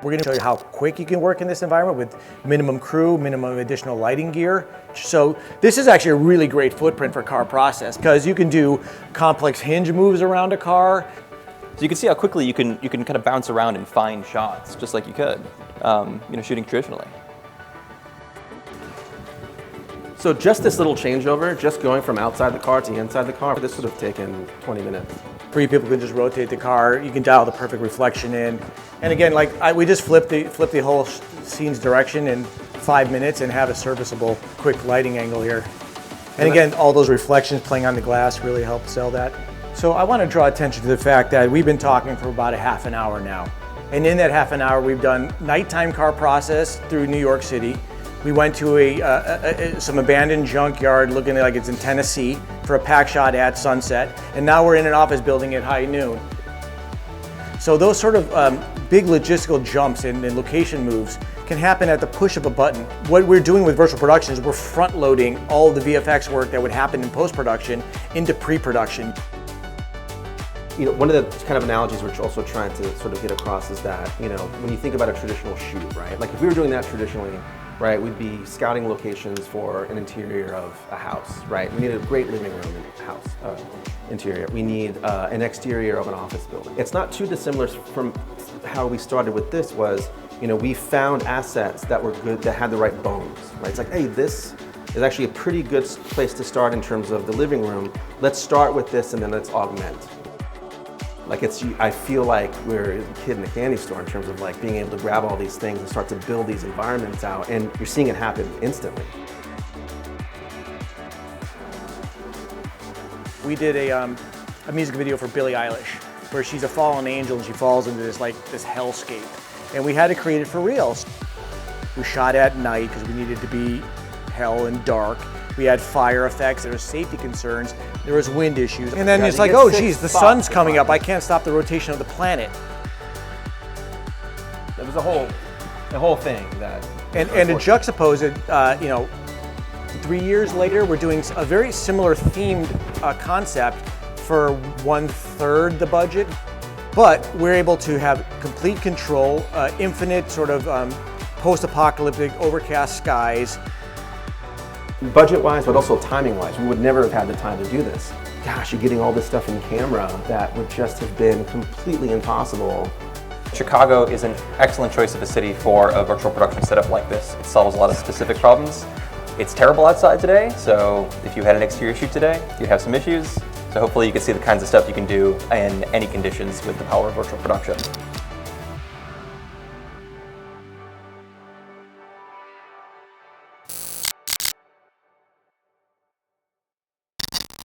We're going to show you how quick you can work in this environment with minimum crew, minimum additional lighting gear. So this is actually a really great footprint for car process because you can do complex hinge moves around a car. So you can see how quickly you can kind of bounce around and find shots, just like you could, shooting traditionally. So just this little changeover, just going from outside the car to inside the car, this would have taken 20 minutes. 3 people can just rotate the car. You can dial the perfect reflection in. And again, we just flip the whole scene's direction in 5 minutes and have a serviceable, quick lighting angle here. And again, all those reflections playing on the glass really help sell that. So I want to draw attention to the fact that we've been talking for about a half an hour now. And in that half an hour, we've done nighttime car process through New York City. We went to some abandoned junkyard looking like it's in Tennessee for a pack shot at sunset. And now we're in an office building at high noon. So those sort of big logistical jumps and location moves can happen at the push of a button. What we're doing with virtual production is we're front loading all the VFX work that would happen in post-production into pre-production. You know, one of the kind of analogies we're also trying to sort of get across is that, when you think about a traditional shoot, right? Like if we were doing that traditionally, right, we'd be scouting locations for an interior of a house, right? We need a great living room in house interior. We need an exterior of an office building. It's not too dissimilar from how we started with this was, we found assets that were good, that had the right bones, right? It's like, hey, this is actually a pretty good place to start in terms of the living room. Let's start with this and then let's augment. Like I feel like we're a kid in a candy store in terms of like being able to grab all these things and start to build these environments out, and you're seeing it happen instantly. We did a music video for Billie Eilish where she's a fallen angel and she falls into this hellscape. And we had to create it for real. We shot at night because we needed to be hell and dark. We had fire effects, there were safety concerns, there was wind issues. And then it's like, oh geez, the sun's coming up, I can't stop the rotation of the planet. There was the whole thing that... And to juxtapose it, 3 years later, we're doing a very similar themed concept for 1/3 the budget, but we're able to have complete control, infinite sort of post-apocalyptic overcast skies. Budget-wise, but also timing-wise, we would never have had the time to do this. Gosh, you're getting all this stuff in camera that would just have been completely impossible. Chicago is an excellent choice of a city for a virtual production setup like this. It solves a lot of specific problems. It's terrible outside today, so if you had an exterior shoot today, you'd have some issues. So hopefully you can see the kinds of stuff you can do in any conditions with the power of virtual production.